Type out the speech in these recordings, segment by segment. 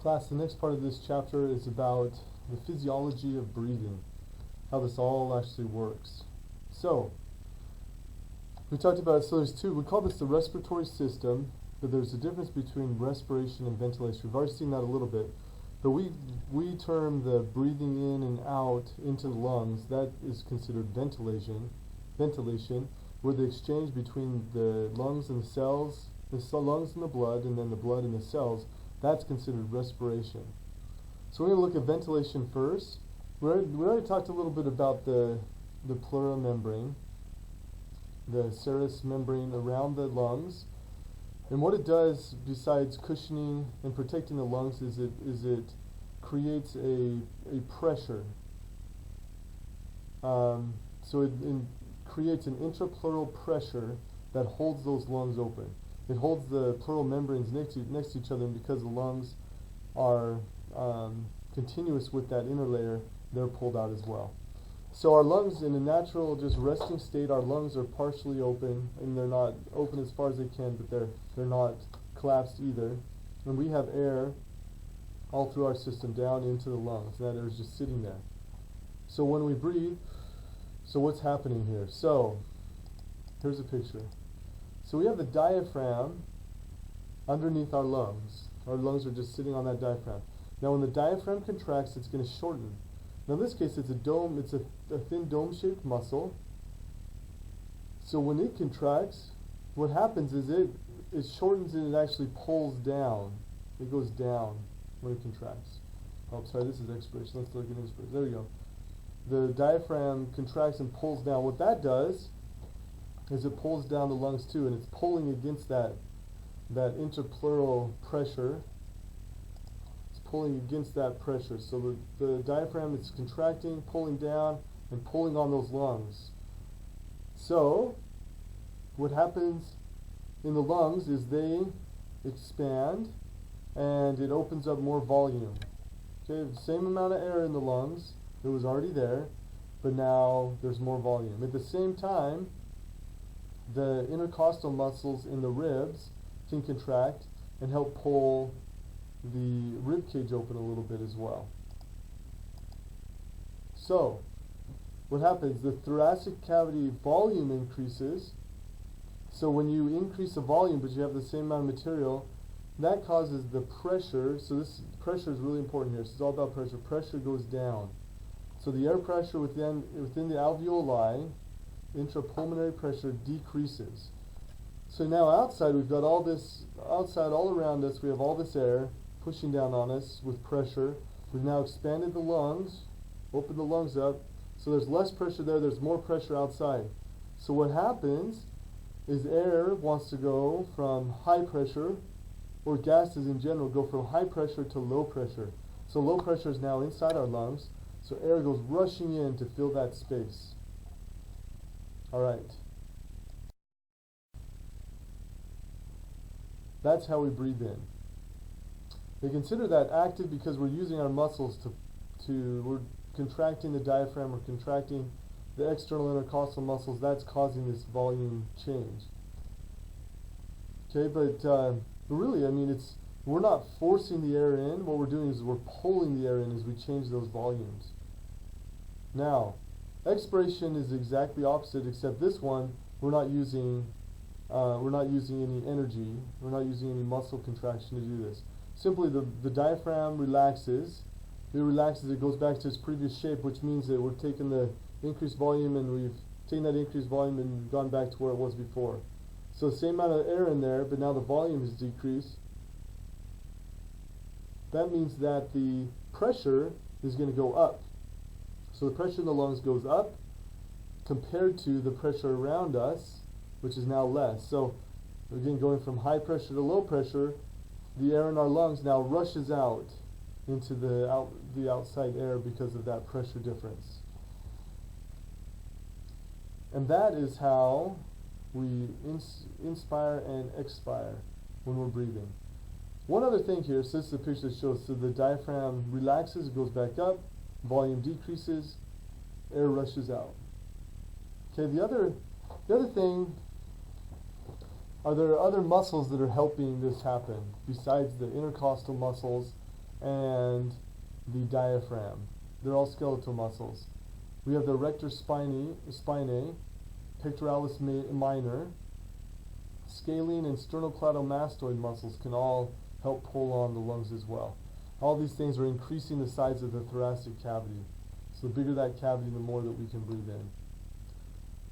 Class, the next part of this chapter is about the physiology of breathing, how this all actually works. So, we talked about, so there's two, we call this the respiratory system, but there's a difference between respiration and ventilation. We've already seen that a little bit, but we term the breathing in and out into the lungs, that is considered ventilation, where the exchange between the lungs and the cells, lungs and the blood, and then the blood and the cells, that's considered respiration. So we're going to look at ventilation first. We already talked a little bit about the pleural membrane, the serous membrane around the lungs. And what it does, besides cushioning and protecting the lungs, is it creates a pressure. So it creates an intrapleural pressure that holds those lungs open. It holds the pleural membranes next to each other, and because the lungs are continuous with that inner layer, they're pulled out as well. So our lungs, in a natural, just resting state, our lungs are partially open, and they're not open as far as they can, but they're not collapsed either. And we have air all through our system down into the lungs. That air is just sitting there. So when we breathe, so what's happening here? So here's a picture. So we have the diaphragm underneath our lungs. Our lungs are just sitting on that diaphragm. Now when the diaphragm contracts, it's going to shorten. Now in this case, it's a dome. It's a thin dome-shaped muscle. So when it contracts, what happens is it shortens and it actually pulls down. It goes down when it contracts. Oh, sorry, this is expiration. Let's look at inspiration. There we go. The diaphragm contracts and pulls down. What that does is it pulls down the lungs too, and it's pulling against that interpleural pressure. It's pulling against that pressure. So the diaphragm is contracting, pulling down, and pulling on those lungs. So what happens in the lungs is they expand, and it opens up more volume. Okay, the same amount of air in the lungs, it was already there, but now there's more volume. At the same time, the intercostal muscles in the ribs can contract and help pull the rib cage open a little bit as well. So, what happens? The thoracic cavity volume increases. So when you increase the volume but you have the same amount of material, that causes the pressure. So this pressure is really important here. This is all about pressure. Pressure goes down. So the air pressure within the alveoli, intrapulmonary pressure, decreases. So now outside, we've got all this, outside all around us, we have all this air pushing down on us with pressure. We've now expanded the lungs, opened the lungs up, so there's less pressure there, there's more pressure outside. So what happens is air wants to go from high pressure, or gases in general go from high pressure to low pressure. So low pressure is now inside our lungs, so air goes rushing in to fill that space. Alright. That's how we breathe in. We consider that active because we're using our muscles we're contracting the diaphragm, we're contracting the external intercostal muscles. That's causing this volume change. Okay, but really, I mean, we're not forcing the air in. What we're doing is we're pulling the air in as we change those volumes. Now, expiration is exactly opposite, except this one we're not using any energy. We're not using any muscle contraction to do this. Simply, the diaphragm relaxes. It relaxes. It goes back to its previous shape, which means that we're taking the increased volume and we've taken that increased volume and gone back to where it was before. So same amount of air in there, but now the volume has decreased. That means that the pressure is going to go up. So the pressure in the lungs goes up compared to the pressure around us, which is now less. So again, going from high pressure to low pressure, the air in our lungs now rushes out into the outside air because of that pressure difference. And that is how we inspire and expire when we're breathing. One other thing here, so this is a picture that shows, so the diaphragm relaxes, it goes back up, volume decreases, air rushes out. Okay, the other thing, are there other muscles that are helping this happen besides the intercostal muscles and the diaphragm. They're all skeletal muscles. We have the rector spinae, pectoralis minor, scalene and sternocleidomastoid muscles can all help pull on the lungs as well. All these things are increasing the size of the thoracic cavity. So the bigger that cavity, the more that we can breathe in.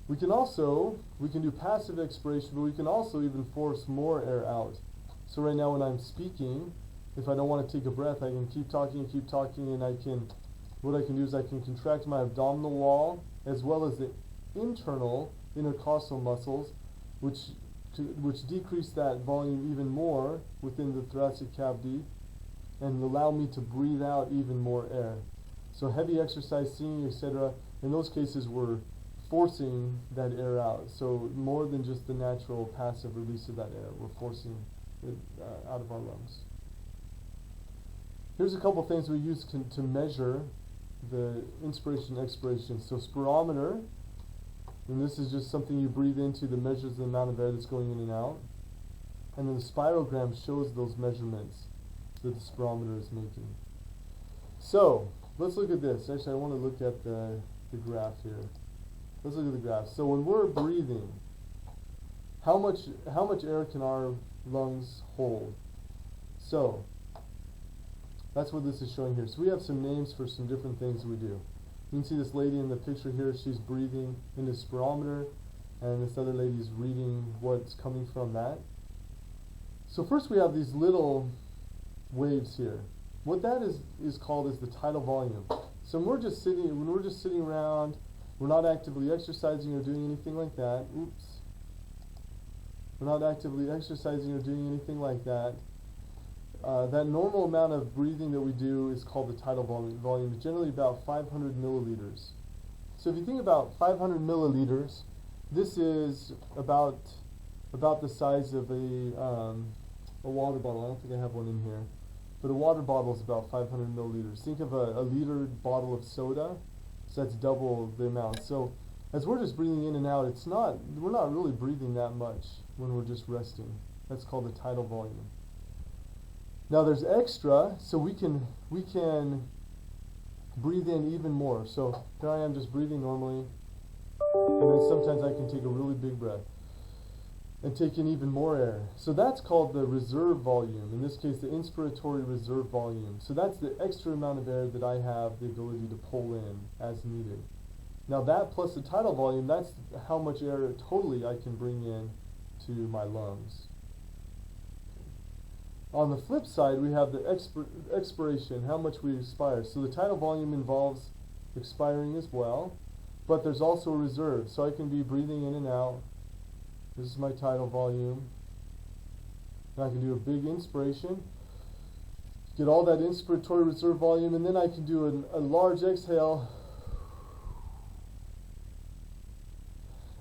We can do passive expiration, but we can also even force more air out. So right now when I'm speaking, if I don't want to take a breath, I can keep talking, and what I can do is I can contract my abdominal wall as well as the internal intercostal muscles, which decrease that volume even more within the thoracic cavity and allow me to breathe out even more air. So heavy exercise, singing, etc., in those cases we're forcing that air out. So more than just the natural passive release of that air, we're forcing it out of our lungs. Here's a couple things we use to measure the inspiration and expiration. So spirometer, and this is just something you breathe into that measures the amount of air that's going in and out. And then the spirogram shows those measurements that the spirometer is making. So let's look at this. Actually, I want to look at the graph here. Let's look at the graph. So when we're breathing, how much air can our lungs hold? So that's what this is showing here. So we have some names for some different things we do. You can see this lady in the picture here, she's breathing in the spirometer, and this other lady is reading what's coming from that. So first we have these little waves here. What that is called is the tidal volume. So when we're just sitting around, we're not actively exercising or doing anything like that. We're not actively exercising or doing anything like that. That normal amount of breathing that we do is called the tidal volume. It's generally about 500 milliliters. So if you think about 500 milliliters, this is about the size of a water bottle. I don't think I have one in here, but a water bottle is about 500 milliliters. Think of a liter bottle of soda, so that's double the amount. So as we're just breathing in and out, we're not really breathing that much when we're just resting. That's called the tidal volume. Now there's extra, so we can breathe in even more. So here I am just breathing normally, and then sometimes I can take a really big breath and take in even more air. So that's called the reserve volume, in this case the inspiratory reserve volume. So that's the extra amount of air that I have the ability to pull in as needed. Now that plus the tidal volume, that's how much air totally I can bring in to my lungs. On the flip side, we have the expiration, how much we expire. So the tidal volume involves expiring as well, but there's also a reserve. So I can be breathing in and out. This is my tidal volume. And I can do a big inspiration, get all that inspiratory reserve volume, and then I can do a large exhale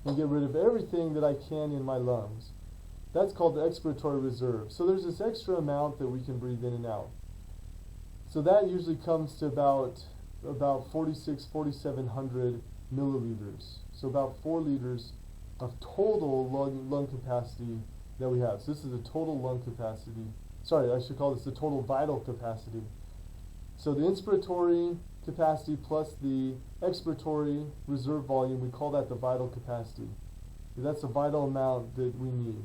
and get rid of everything that I can in my lungs. That's called the expiratory reserve. So there's this extra amount that we can breathe in and out. So that usually comes to about 4,700 milliliters. So about 4 liters of total lung capacity that we have. So this is the total lung capacity. Sorry, I should call this the total vital capacity. So the inspiratory capacity plus the expiratory reserve volume, we call that the vital capacity. That's the vital amount that we need.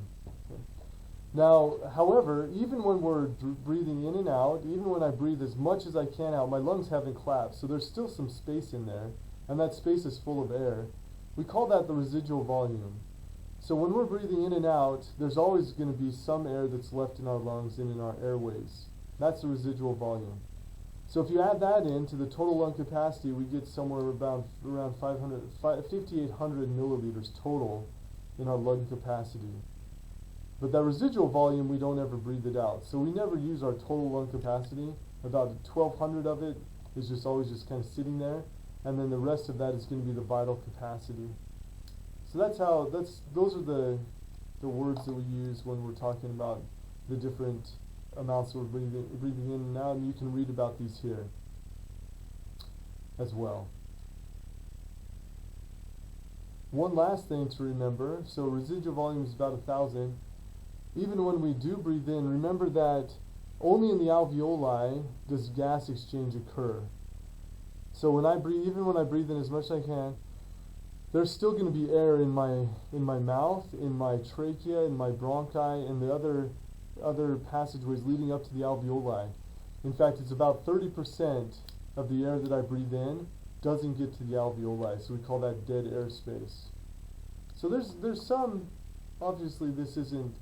Now, however, even when we're breathing in and out, even when I breathe as much as I can out, my lungs haven't collapsed, so there's still some space in there, and that space is full of air. We call that the residual volume. So when we're breathing in and out, there's always going to be some air that's left in our lungs and in our airways. That's the residual volume. So if you add that into the total lung capacity, we get somewhere around 5,800 milliliters total in our lung capacity. But that residual volume, we don't ever breathe it out. So we never use our total lung capacity. About 1,200 of it is just always just kind of sitting there. And then the rest of that is going to be the vital capacity. So those are the words that we use when we're talking about the different amounts we're breathing in and out. And you can read about these here as well. One last thing to remember, so residual volume is about 1,000. Even when we do breathe in, remember that only in the alveoli does gas exchange occur. So when I breathe, even when I breathe in as much as I can, there's still going to be air in my mouth, in my trachea, in my bronchi, and the other passageways leading up to the alveoli. In fact, it's about 30% of the air that I breathe in doesn't get to the alveoli, so we call that dead air space. So there's some, obviously this isn't,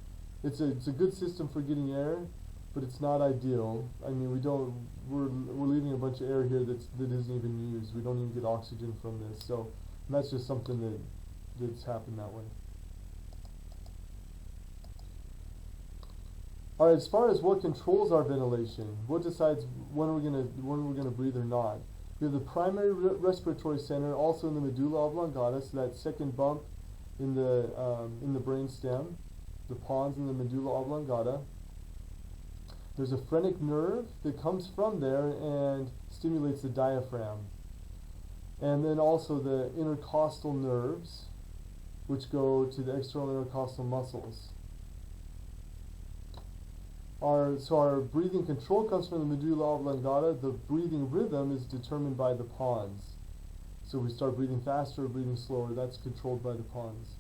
it's a good system for getting air, but it's not ideal. I mean, we're leaving a bunch of air here that isn't even used. We don't even get oxygen from this. So that's just something that's happened that way. All right, as far as what controls our ventilation, what decides when we're gonna breathe or not? We have the primary respiratory center, also in the medulla oblongata, so that second bump in the brain stem, the pons in the medulla oblongata. There's a phrenic nerve that comes from there and stimulates the diaphragm. And then also the intercostal nerves, which go to the external intercostal muscles. Our breathing control comes from the medulla oblongata. The breathing rhythm is determined by the pons. So we start breathing faster or breathing slower. That's controlled by the pons.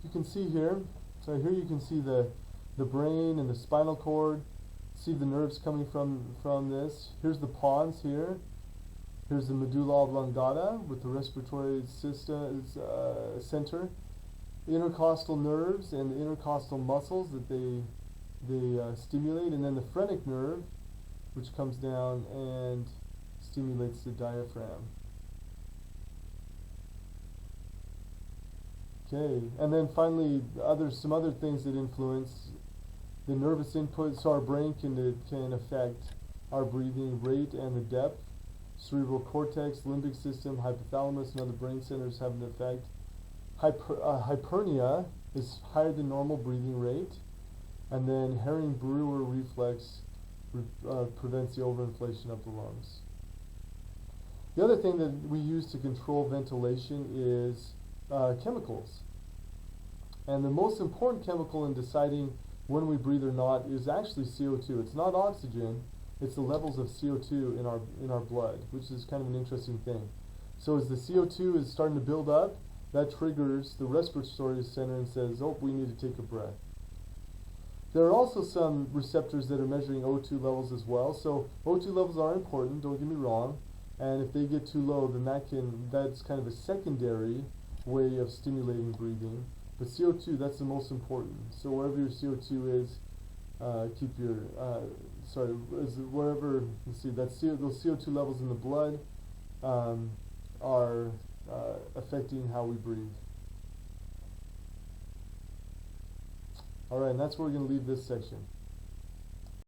You can see here, so here you can see the brain and the spinal cord. See the nerves coming from this. Here's the pons here. Here's the medulla oblongata with the respiratory system center. Intercostal nerves and the intercostal muscles that they stimulate, and then the phrenic nerve, which comes down and stimulates the diaphragm. Okay, and then finally, some other things that influence the nervous input. So our brain can affect our breathing rate and the depth. Cerebral cortex, limbic system, hypothalamus, and other brain centers have an effect. Hypernia is higher than normal breathing rate, and then Herring-Brewer reflex prevents the overinflation of the lungs. The other thing that we use to control ventilation is chemicals. And the most important chemical in deciding when we breathe or not is actually CO2. It's not oxygen, it's the levels of CO2 in our blood, which is kind of an interesting thing. So as the CO2 is starting to build up, that triggers the respiratory center and says, oh, we need to take a breath. There are also some receptors that are measuring O2 levels as well. So O2 levels are important, don't get me wrong. And if they get too low, then that's kind of a secondary way of stimulating breathing. But CO2, that's the most important. So wherever your CO2 is, wherever, let's see, those CO2 levels in the blood are affecting how we breathe. Alright, and that's where we're going to leave this section.